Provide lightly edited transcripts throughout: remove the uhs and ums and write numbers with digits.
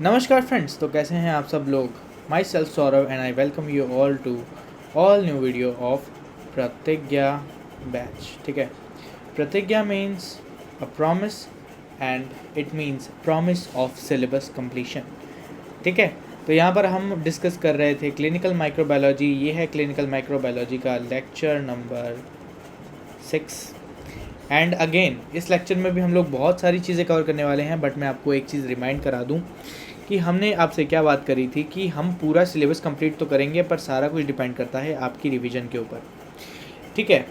नमस्कार फ्रेंड्स, तो कैसे हैं आप सब लोग। Myself Saurabh and I welcome you all to all new video of Pratigya batch. ठीक है, Pratigya means a promise and it means promise of syllabus completion. ठीक है, तो यहाँ पर हम डिस्कस कर रहे थे क्लिनिकल माइक्रोबायोलॉजी। ये है क्लिनिकल माइक्रोबायोलॉजी का लेक्चर नंबर 6। एंड अगेन इस लेक्चर में भी हम लोग बहुत सारी चीज़ें कवर करने वाले हैं, बट मैं आपको एक चीज़ रिमाइंड करा दूं कि हमने आपसे क्या बात करी थी कि हम पूरा सिलेबस कंप्लीट तो करेंगे, पर सारा कुछ डिपेंड करता है आपकी रिवीजन के ऊपर। ठीक है,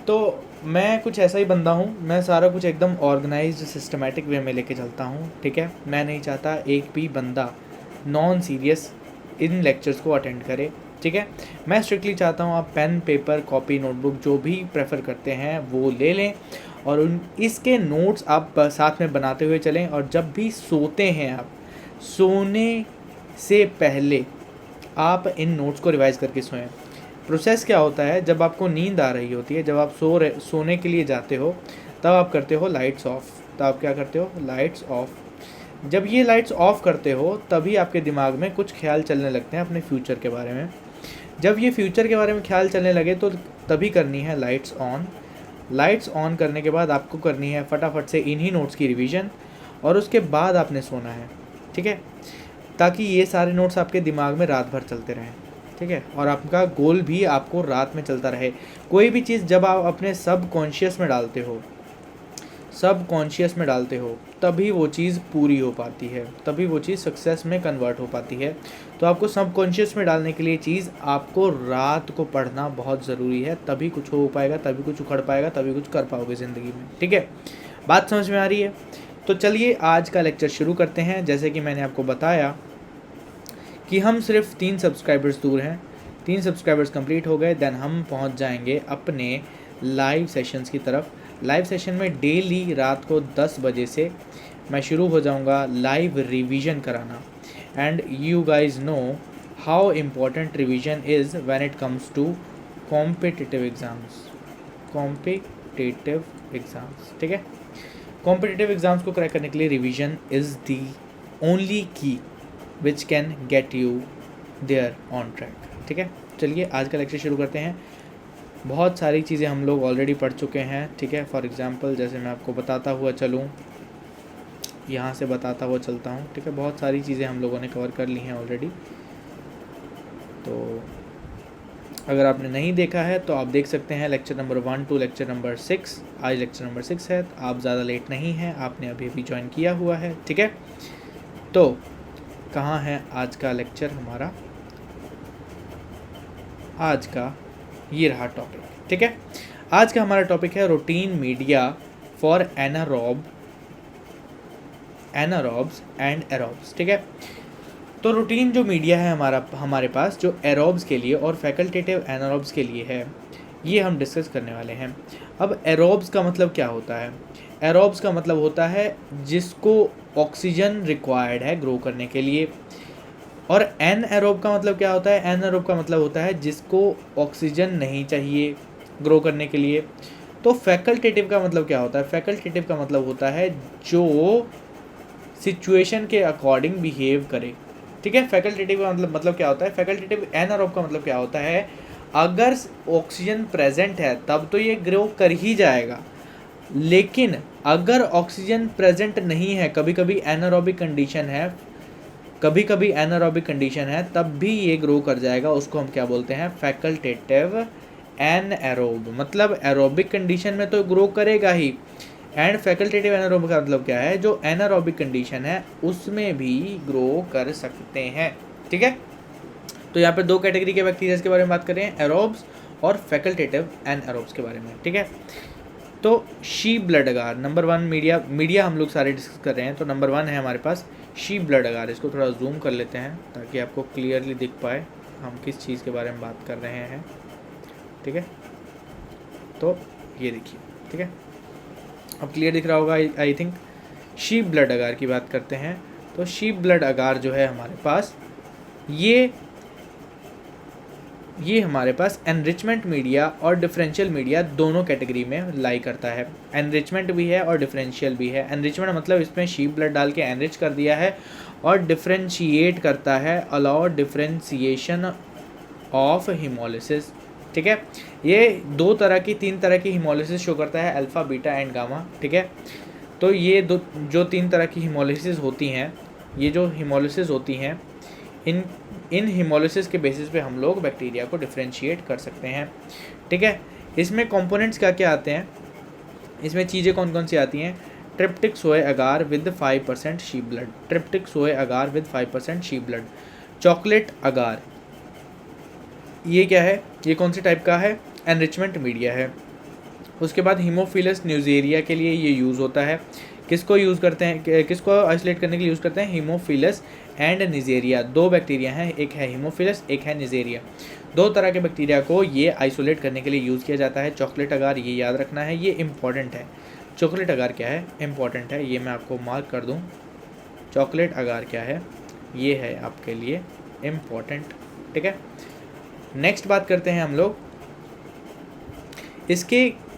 तो मैं कुछ ऐसा ही बंदा हूँ, मैं सारा कुछ एकदम ऑर्गेनाइज्ड सिस्टमेटिक वे में लेके चलता हूँ। ठीक है, मैं नहीं चाहता एक भी बंदा नॉन सीरियस इन लेक्चर्स को अटेंड करे। ठीक है, मैं स्ट्रिक्टली चाहता हूँ आप पेन पेपर कॉपी नोटबुक जो भी प्रेफर करते हैं वो ले लें और उन इसके नोट्स आप साथ में बनाते हुए चलें। और जब भी सोते हैं आप, सोने से पहले आप इन नोट्स को रिवाइज़ करके सोएं। प्रोसेस क्या होता है, जब आपको नींद आ रही होती है, जब आप सोने के लिए जाते हो, तब आप करते हो लाइट्स ऑफ। तब आप क्या करते हो, लाइट्स ऑफ। जब ये लाइट्स ऑफ करते हो तभी आपके दिमाग में कुछ ख्याल चलने लगते हैं अपने फ्यूचर के बारे में। जब ये फ्यूचर के बारे में ख्याल चलने लगे तो तभी करनी है लाइट्स ऑन। लाइट्स ऑन करने के बाद आपको करनी है फटाफट से इन्हीं नोट्स की रिवीजन, और उसके बाद आपने सोना है। ठीक है, ताकि ये सारे नोट्स आपके दिमाग में रात भर चलते रहें। ठीक है, और आपका गोल भी आपको रात में चलता रहे। कोई भी चीज़ जब आप अपने सब कॉन्शियस में डालते हो तभी वो चीज़ पूरी हो पाती है, तभी वो चीज़ सक्सेस में कन्वर्ट हो पाती है। तो आपको सब कॉन्शियस में डालने के लिए चीज़ आपको रात को पढ़ना बहुत ज़रूरी है, तभी कुछ हो पाएगा, तभी कुछ उखड़ पाएगा, तभी कुछ कर पाओगे ज़िंदगी में। ठीक है, बात समझ में आ रही है? तो चलिए आज का लेक्चर शुरू करते हैं। जैसे कि मैंने आपको बताया कि हम सिर्फ 3 सब्सक्राइबर्स दूर हैं। 3 सब्सक्राइबर्स कंप्लीट हो गए, देन हम पहुंच जाएंगे अपने लाइव सेशंस की तरफ। लाइव सेशन में डेली रात को 10 बजे से मैं शुरू हो जाऊंगा लाइव रिवीजन कराना। And you guys know how important revision is when it comes to competitive exams. ठीक है, कॉम्पिटिटिव एग्ज़ाम्स को क्रैक करने के लिए revision is the only key which can get you there on track. ठीक है, चलिए आज का लेक्चर शुरू करते हैं। बहुत सारी चीज़ें हम लोग ऑलरेडी पढ़ चुके हैं। ठीक है, फॉर एग्जांपल जैसे मैं आपको बताता हुआ चलूँ, यहाँ से बताता हुआ चलता हूँ। ठीक है, बहुत सारी चीज़ें हम लोगों ने कवर कर ली हैं ऑलरेडी। तो अगर आपने नहीं देखा है तो आप देख सकते हैं lecture number 1 to lecture number 6। आज लेक्चर नंबर 6 है, तो आप ज़्यादा लेट नहीं हैं, आपने अभी अभी ज्वाइन किया हुआ है। ठीक है, तो कहाँ है आज का लेक्चर हमारा? आज का ये रहा टॉपिक। ठीक है, आज का हमारा टॉपिक है routine media for anaerobes and aerobes. ठीक है, तो रूटीन जो मीडिया है हमारे पास जो एरोब्स के लिए और फैकल्टेटिव एनारोब्स के लिए है, ये हम डिस्कस करने वाले हैं। अब एरोब्स का मतलब क्या होता है? एरोब्स का मतलब होता है जिसको ऑक्सीजन रिक्वायर्ड है ग्रो करने के लिए। और एन एरोब का मतलब क्या होता है? एन एरोब का मतलब होता है जिसको ऑक्सीजन नहीं चाहिए ग्रो करने के लिए। तो फैकल्टेटिव का मतलब क्या होता है? फैकल्टेटिव का मतलब होता है जो सिचुएशन के अकॉर्डिंग बिहेव करे। ठीक है, फैकल्टेटिव का मतलब क्या होता है? फैकल्टेटिव एनारोब का मतलब क्या होता है? अगर ऑक्सीजन प्रेजेंट है तब तो ये ग्रो कर ही जाएगा, लेकिन अगर ऑक्सीजन प्रेजेंट नहीं है, कभी कभी एनारोबिक कंडीशन है, तब भी ये ग्रो कर जाएगा। उसको हम क्या बोलते हैं? फैकल्टेटिव एनएरोब। मतलब एरोबिक कंडीशन में तो ग्रो करेगा ही, एंड फैकल्टेटिव एनारोब का मतलब क्या है? जो एनारोबिक कंडीशन है उसमें भी ग्रो कर सकते हैं। ठीक है, तो यहाँ पे 2 कैटेगरी के बैक्टीरिया के बारे में बात कर रहे हैं, एरोब्स और फैकल्टेटिव एनारोब्स के बारे में। ठीक है, तो she blood agar number 1 media हम लोग सारे डिस्कस कर रहे हैं। तो नंबर 1 है हमारे पास शी ब्लड अगार। इसको थोड़ा जूम कर लेते हैं ताकि आपको क्लियरली दिख पाए हम किस चीज़ के बारे में बात कर रहे हैं। ठीक है, तो ये देखिए। ठीक है, अब क्लियर दिख रहा होगा आई थिंक। शी ब्लड अगार की बात करते हैं। तो शी ब्लड अगार जो है हमारे पास, ये हमारे पास एनरिचमेंट मीडिया और डिफरेंशियल मीडिया दोनों कैटेगरी में लाई करता है। एनरिचमेंट भी है और डिफरेंशियल भी है। एनरिचमेंट मतलब इसमें शी ब्लड डाल के एनरिच कर दिया है, और डिफ्रेंशिएट करता है, अलाउ डिफ्रेंशिएशन ऑफ हीमोलिसिस। ठीक है, ये तीन तरह की हीमोलिसिस शो करता है, अल्फ़ा, बीटा एंड गामा। ठीक है, तो ये जो 3 तरह की हीमोलिसिस होती हैं, ये जो हीमोलिसिस होती हैं, इन हीमोलिसिस के बेसिस पे हम लोग बैक्टीरिया को डिफ्रेंशिएट कर सकते हैं। ठीक है, इसमें कंपोनेंट्स क्या क्या आते हैं, इसमें चीज़ें कौन कौन सी आती हैं? ट्रिप्टिक सोए अगार विद 5% शी ब्लड, ट्रिप्टिक सोए अगार विद 5% शी ब्लड। चॉकलेट अगार, ये क्या है, ये कौन सी टाइप का है? एनरिचमेंट मीडिया है। उसके बाद हीमोफिलस न्यूजेरिया के लिए ये यूज़ होता है। किसको यूज़ करते हैं, किसको आइसोलेट करने के लिए यूज़ करते हैं? हीमोफिलस एंड निजेरिया, 2 बैक्टीरिया हैं, एक है हीमोफिलस, एक है निजेरिया। 2 तरह के बैक्टीरिया को ये आइसोलेट करने के लिए यूज़ किया जाता है। चॉकलेट अगार, ये याद रखना है, ये इंपॉर्टेंट है। चॉकलेट अगार क्या है? इंपॉर्टेंट है, ये मैं आपको मार्क कर दूँ। चॉकलेट अगार क्या है, ये है आपके लिए इम्पॉर्टेंट। ठीक है, नेक्स्ट बात करते हैं हम लोग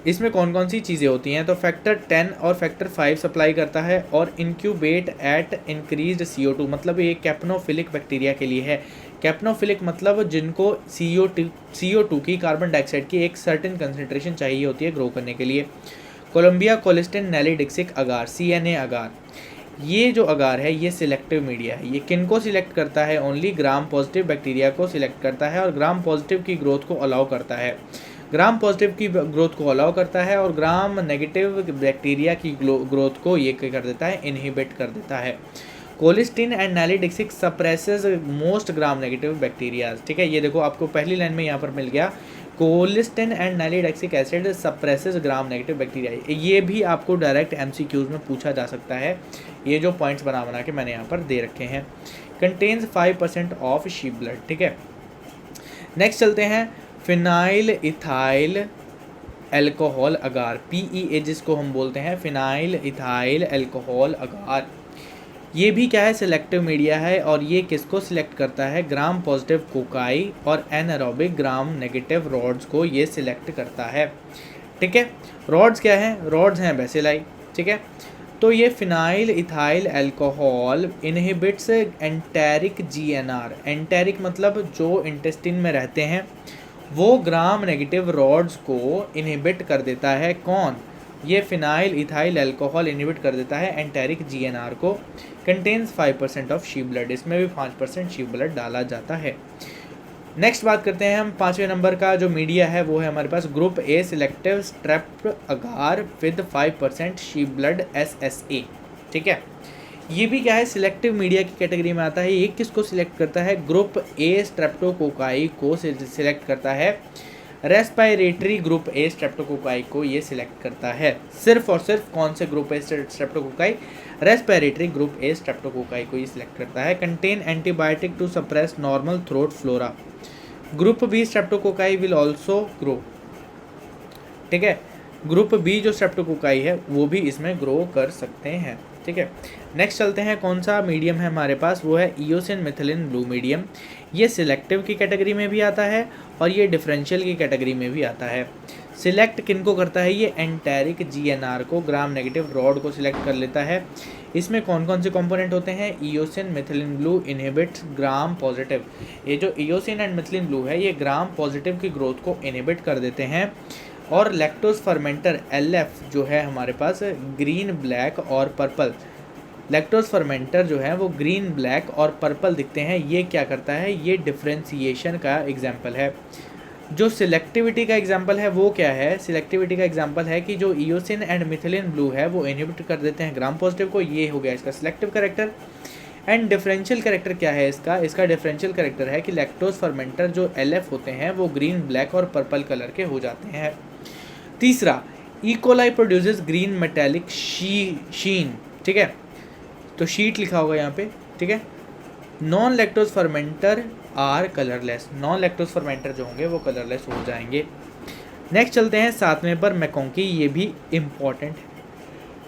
इसमें कौन कौन सी चीज़ें होती हैं। तो फैक्टर 10 और फैक्टर 5 सप्लाई करता है और इंक्यूबेट एट इंक्रीज्ड CO2, मतलब ये कैप्नोफिलिक बैक्टीरिया के लिए है। कैप्नोफिलिक मतलब जिनको CO2 की, कार्बन डाइऑक्साइड की एक सर्टेन कंसनट्रेशन चाहिए होती है ग्रो करने के लिए। कोलंबिया कोलिस्टिन नैलिडिक्सिक अगार, CNA अगार, ये जो अगार है ये सिलेक्टिव मीडिया है। ये किन को सिलेक्ट करता है? ओनली ग्राम पॉजिटिव बैक्टीरिया को सिलेक्ट करता है और ग्राम पॉजिटिव की ग्रोथ को अलाउ करता है। ग्राम पॉजिटिव की ग्रोथ को अलाउ करता है और ग्राम नेगेटिव बैक्टीरिया की ग्रोथ को ये क्या कर देता है? इनहिबिट कर देता है। Colistin and nalidixic suppresses most gram negative bacterias. ठीक है, ये देखो आपको पहली लाइन में यहाँ पर मिल गया, colistin and nalidixic acid suppresses gram negative bacteria. ये भी आपको डायरेक्ट MCQs में पूछा जा सकता है, ये जो पॉइंट्स बना के मैंने यहाँ पर दे रखे हैं। Contains 5% of she blood. ठीक है, नेक्स्ट चलते हैं फिनाइल इथाइल एल्कोहल अगार, PEA जिसको हम बोलते हैं, फिनाइल इथाइल एल्कोहल अगार। ये भी क्या है? सिलेक्टिव मीडिया है और ये किसको सिलेक्ट करता है? ग्राम पॉजिटिव कोकाई और एनारोबिक ग्राम नेगेटिव रॉड्स को ये सिलेक्ट करता है। ठीक है, रॉड्स क्या हैं? रॉड्स हैं बेसिलाई। ठीक है, तो ये phenyl ethyl alcohol inhibits enteric GNR, enteric मतलब जो इंटेस्टिन में रहते हैं, वो ग्राम नेगेटिव रॉड्स को इनहिबिट कर देता है। कौन? ये फिनाइल इथाइल एल्कोहल इनहिबिट कर देता है एंटेरिक GNR को। कंटेन्स 5% ऑफ शी ब्लड, इसमें भी 5% शी ब्लड डाला जाता है। नेक्स्ट बात करते हैं हम 5वें नंबर का जो मीडिया है वो है हमारे पास group A selective strep agar with 5% sheep blood SSA। ठीक है, ये भी क्या है? सिलेक्टिव मीडिया की कैटेगरी में आता है। ये किसको सिलेक्ट करता है? ग्रुप A स्ट्रेप्टोकोकाई को सिलेक्ट करता है। रेस्पिरेटरी ग्रुप A स्ट्रेप्टोकोकाई को ये सिलेक्ट करता है। सिर्फ और सिर्फ कौन से group A streptococci? Respiratory group A streptococci को ये सिलेक्ट करता है। Contain antibiotic to suppress normal throat flora. Group B streptococci will also grow. ठीक है, ग्रुप B जो स्ट्रेप्टोकोकाई है वो भी इसमें ग्रो कर सकते हैं। ठीक है, नेक्स्ट चलते हैं, कौन सा मीडियम है हमारे पास? वो है इयोसिन मिथिलिन ब्लू मीडियम। ये सिलेक्टिव की कैटेगरी में भी आता है और ये डिफरेंशियल की कैटेगरी में भी आता है। सिलेक्ट किनको करता है? ये एंटेरिक GNR को, ग्राम नेगेटिव रॉड को सिलेक्ट कर लेता है। इसमें कौन कौन से कंपोनेंट होते हैं? Eosin methylene blue inhibits gram positive. ये जो इयोसिन एंड मिथिलिन ब्लू है ये ग्राम पॉजिटिव की ग्रोथ को इनहिबिट कर देते हैं। और लैक्टोज फर्मेंटर LF जो है हमारे पास ग्रीन, ब्लैक और पर्पल, लैक्टोज फर्मेंटर जो है वो ग्रीन, ब्लैक और पर्पल दिखते हैं। ये क्या करता है? ये डिफरेंशिएशन का एग्जाम्पल है। जो सिलेक्टिविटी का एग्जाम्पल है वो क्या है? सिलेक्टिविटी का एग्जाम्पल है कि जो इयोसिन एंड मिथिलिन ब्लू है वो इनहिबिट कर देते हैं ग्राम पॉजिटिव को। ये हो गया इसका selective character. And differential character क्या है इसका? इसका डिफरेंशियल कैरेक्टर है कि लैक्टोज फर्मेंटर जो LF होते हैं वो ग्रीन, ब्लैक और पर्पल कलर के हो जाते हैं। तीसरा, इकोलाई प्रोड्यूसेस ग्रीन मेटेलिक शीन। ठीक है, तो शीट लिखा होगा यहाँ पे। ठीक है, non lactose fermenter are colourless, non lactose fermenter जो होंगे वो कलरलेस हो जाएंगे। नेक्स्ट चलते हैं 7वें पर, मैकोंकी। ये भी इम्पॉर्टेंट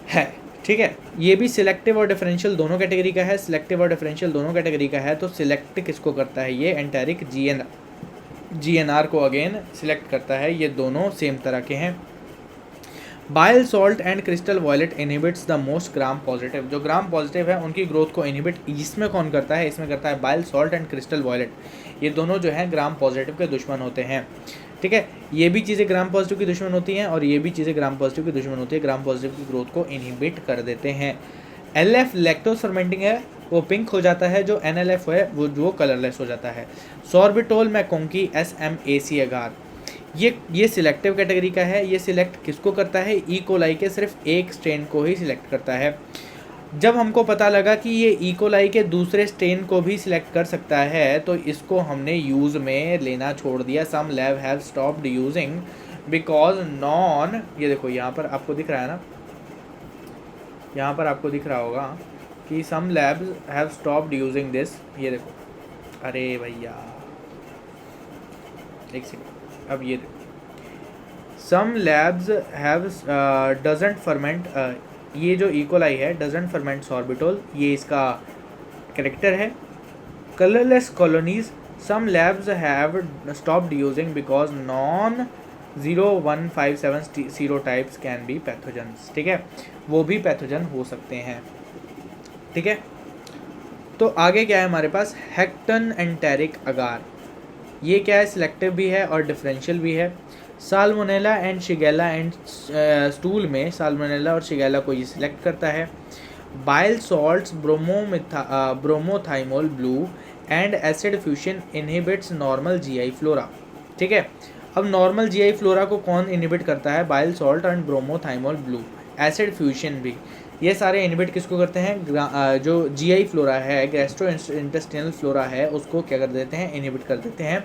है। ठीक है, ये भी सिलेक्टिव और डिफरेंशियल दोनों कैटेगरी का है। सिलेक्टिव और डिफरेंशियल दोनों कैटेगरी का है। तो सिलेक्ट किसको करता है? ये एंटेरिक GNR को अगेन सिलेक्ट करता है। ये दोनों सेम तरह के हैं। Bile salt and crystal violet inhibits the most gram positive. जो ग्राम पॉजिटिव है उनकी ग्रोथ को इनहिबिट इसमें कौन करता है, इसमें करता है bile salt and crystal violet. ये दोनों जो है ग्राम पॉजिटिव के दुश्मन होते हैं, ठीक है। ये भी चीज़ें ग्राम पॉजिटिव की दुश्मन होती हैं और ये भी चीज़ें ग्राम पॉजिटिव की दुश्मन होती है, ग्राम पॉजिटिव की ग्रोथ को इनहिबिट कर देते हैं। LF लैक्टोज फर्मेंटिंग है, वो पिंक हो जाता है। जो NLF है वो कलरलेस हो जाता है। सॉर्बिटोल मैकोंकी SMAC अगार, ये सिलेक्टिव कैटेगरी का है। ये सिलेक्ट किसको करता है, ई कोलाई के सिर्फ एक स्ट्रेन को ही सिलेक्ट करता है। जब हमको पता लगा कि ये ई कोलाई के दूसरे स्ट्रेन को भी सिलेक्ट कर सकता है तो इसको हमने यूज़ में लेना छोड़ दिया। Some lab have stopped using because non, ये देखो यहाँ पर आपको दिख रहा है ना, यहाँ पर आपको दिख रहा होगा कि some labs have stopped using this. ये देखो, अरे भैया एक सेकंड, अब ये देखो, some labs have doesn't ferment, ये जो इकोलाई है डजंट फर्मेंट सॉर्बिटोल, ये इसका कैरेक्टर है। Colourless colonies, some labs have stopped using because non 0157 serotypes can be pathogens, ठीक है, वो भी पैथोजन हो सकते हैं, ठीक है। तो आगे क्या है हमारे पास, हेक्टन एंटेरिक अगार, ये क्या है, सिलेक्टिव भी है और डिफरेंशियल भी है। Salmonella and shigella and stool में साल्मोनेला और शिगेला को ये सिलेक्ट करता है। Bile salts bromothymol blue and acid fuchsin inhibits normal GI flora, ठीक है। अब नॉर्मल GI फ्लोरा को कौन इनहिबिट करता है, bile salt and bromothymol blue, acid fuchsin भी, ये सारे इनहिबिट किसको करते हैं, जो GI फ्लोरा है, गैस्ट्रो इंटेस्टिनल फ्लोरा है, उसको क्या कर देते हैं, इनहिबिट कर देते हैं।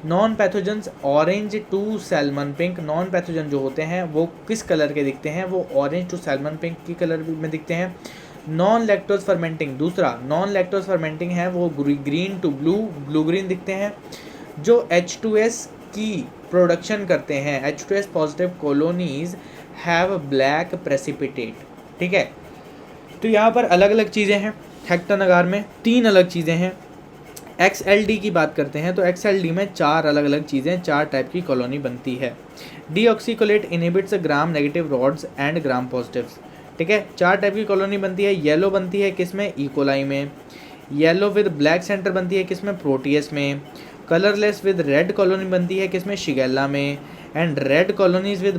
Non pathogens orange to salmon pink, non pathogen जो होते हैं वो किस कलर के दिखते हैं, वो ऑरेंज टू सैल्मन पिंक की कलर में दिखते हैं। नॉन लैक्टोज फर्मेंटिंग, दूसरा नॉन लैक्टोज फर्मेंटिंग है वो ग्रीन टू ब्लू ग्रीन दिखते हैं। जो H2S की प्रोडक्शन करते हैं, H2S positive colonies have black precipitate, ठीक है। तो यहाँ पर अलग अलग चीज़ें हैं, हेक्टन अगार में 3 अलग चीज़ें हैं। XLD की बात करते हैं तो XLD में 4 अलग अलग चीज़ें, 4 टाइप की कॉलोनी बनती है। Deoxycholate inhibits gram negative rods and gram positives, ठीक है, 4 टाइप की कॉलोनी बनती है। येलो बनती है किसमें, इकोलाई में। येलो विद ब्लैक सेंटर बनती है किसमें, प्रोटियस में। कलरलेस विद रेड कॉलोनी बनती है किसमें, शिगेला में। And red colonies with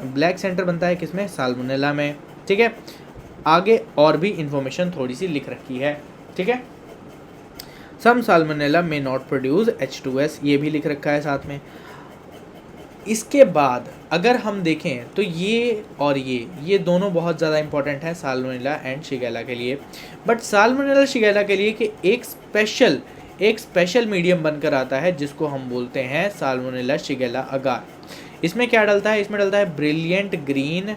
black centre बनता है किसमें, साल्मोनेला में, ठीक है। आगे और भी इंफॉर्मेशन थोड़ी सी लिख रखी है, ठीक है। सम साल्मोनेला में नॉट प्रोड्यूस H2S, ये भी लिख रखा है साथ में। इसके बाद अगर हम देखें तो ये और ये दोनों बहुत ज़्यादा इंपॉर्टेंट है साल्मोनेला एंड शिगेला के लिए। बट साल्मोनेला शिगेला के लिए कि एक स्पेशल मीडियम बनकर आता है जिसको हम बोलते हैं साल्मोनेला शिगेला अगार। इसमें क्या डलता है, इसमें डलता है brilliant green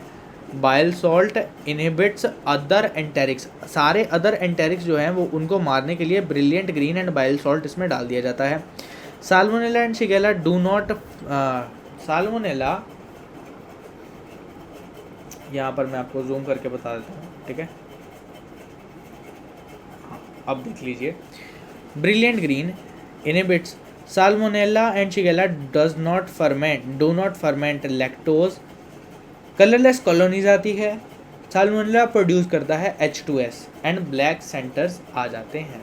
bile salt inhibits other enterics. सारे अदर एंटेरिक्स जो हैं वो उनको मारने के लिए brilliant green and bile salt इसमें डाल दिया जाता है। Salmonella and Shigella do not, salmonella यहाँ पर मैं आपको जूम करके बता देता हूँ, ठीक है, अब देख लीजिए। Brilliant green inhibits salmonella and Shigella do not ferment lactose. Colourless colonies आती है। साल्मोनेला प्रोड्यूस करता है H2S एंड ब्लैक सेंटर्स आ जाते हैं।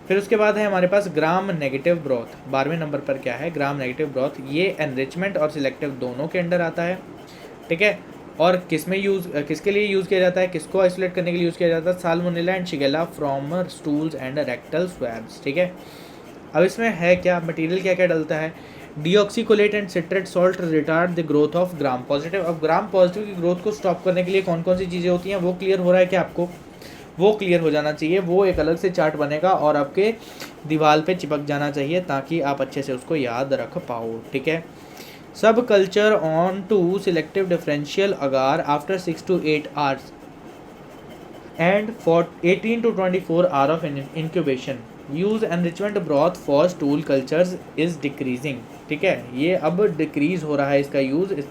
फिर उसके बाद है हमारे पास ग्राम नेगेटिव ब्रॉथ, 12वें नंबर पर क्या है, ग्राम नेगेटिव ब्रॉथ। ये एनरिचमेंट और सिलेक्टिव दोनों के अंडर आता है, ठीक है। और किसके लिए यूज़ किया जाता है, किसको आइसोलेट करने के लिए यूज़ किया जाता है, salmonella and Shigella from stools and rectal swabs, ठीक है। अब इसमें है क्या, मटेरियल क्या क्या डलता है, deoxycholate and citrate salt retard the growth of gram positive. अब ग्राम पॉजिटिव की ग्रोथ को स्टॉप करने के लिए कौन कौन सी चीज़ें होती हैं, वो क्लियर हो रहा है क्या आपको, वो क्लियर हो जाना चाहिए, वो एक अलग से चार्ट बनेगा और आपके दीवार पे चिपक जाना चाहिए ताकि आप अच्छे से उसको याद रख पाओ, ठीक है। Sub culture on to selective differential agar after 6 to 8 hours and for 18 to 24 hours of incubation use enrichment broth for stool cultures is decreasing, ठीक है। ये अब डिक्रीज हो रहा है इसका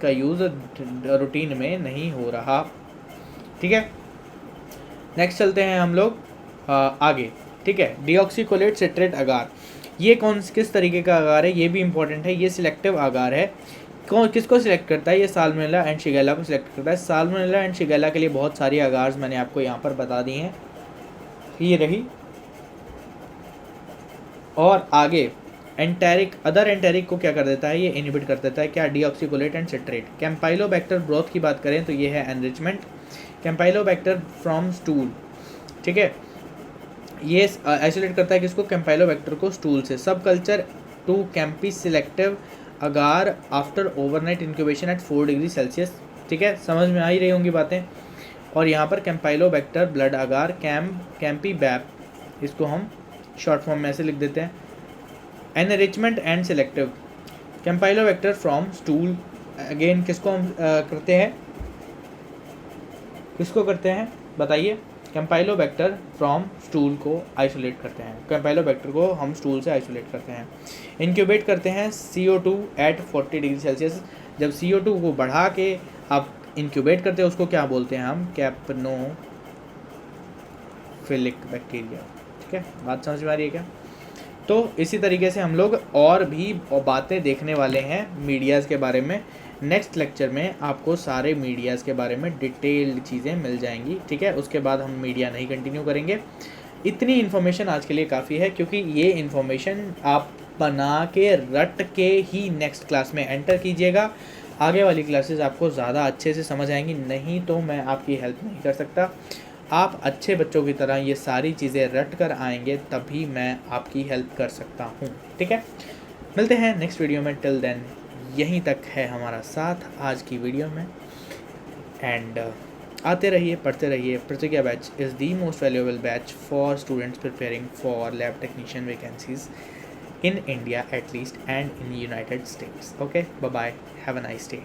यूज़ रूटीन में नहीं हो रहा, ठीक है। नेक्स्ट चलते हैं हम लोग आगे, ठीक है। डीऑक्सीकोलेट सिट्रेट अगार, ये किस तरीके का अगार है, ये भी इंपॉर्टेंट है। ये सिलेक्टिव अगार है, कौन किसको सिलेक्ट करता है? ये साल्मोनेला एंड शिगेला को सिलेक्ट करता है। साल्मोनेला एंड शिगेला के लिए बहुत सारी अगार्स मैंने आपको यहाँ पर बता दी हैं, ये रही। और आगे एंटेरिक, अदर एंटेरिक को क्या कर देता है? ये इनहिबिट कर देता है। क्या? डीऑक्सीकोलेट एंड सिट्रेट। कैम्पाइलोबैक्टर ब्रोथ की बात करें तो ये है एनरिचमेंट। कैम्पाइलोबैक्टर फ्रॉम स्टूल, ठीक है, ये आइसोलेट करता है किसको? कैम्पाइलोबैक्टर को स्टूल से। सब culture to campy selective agar after overnight incubation at 4 degree Celsius, ठीक है, समझ में आ ही रही होंगी बातें। और यहाँ पर कैम्पाइलोबैक्टर ब्लड अगार कैंपी बैप, इसको हम शॉर्ट फॉर्म में ऐसे लिख देते हैं। Enrichment and selective campylobacter from stool, again किसको हम करते हैं? किसको करते हैं बताइए? कैम्पाइलोबैक्टर फ्रॉम स्टूल को आइसोलेट करते हैं। कैम्पाइलोबैक्टर को हम स्टूल से आइसोलेट करते हैं। इंक्यूबेट करते हैं CO2 एट 40 डिग्री सेल्सियस। जब CO2 को बढ़ा के आप इंक्यूबेट करते हैं उसको क्या बोलते हैं हम? कैप्नोफिलिक बैक्टीरिया, ठीक है, बात समझ में आ रही है क्या? तो इसी तरीके से हम लोग और भी बातें देखने वाले हैं मीडियाज़ के बारे में। नेक्स्ट लेक्चर में आपको सारे मीडियाज़ के बारे में डिटेल्ड चीज़ें मिल जाएंगी, ठीक है। उसके बाद हम मीडिया नहीं कंटिन्यू करेंगे। इतनी इन्फॉर्मेशन आज के लिए काफ़ी है, क्योंकि ये इन्फॉर्मेशन आप बना के रट के ही नेक्स्ट क्लास में एंटर कीजिएगा। आगे वाली क्लासेस आपको ज़्यादा अच्छे से समझ आएंगी, नहीं तो मैं आपकी हेल्प नहीं कर सकता। आप अच्छे बच्चों की तरह ये सारी चीज़ें रट कर आएंगे तभी मैं आपकी हेल्प कर सकता हूँ, ठीक है। मिलते हैं नेक्स्ट वीडियो में। टिल देन यहीं तक है हमारा साथ आज की वीडियो में। एंड आते रहिए, पढ़ते रहिए। प्रतिज्ञा batch is the most valuable batch for students preparing for lab technician vacancies in India at least and in the United States. Okay, bye bye, have a nice day.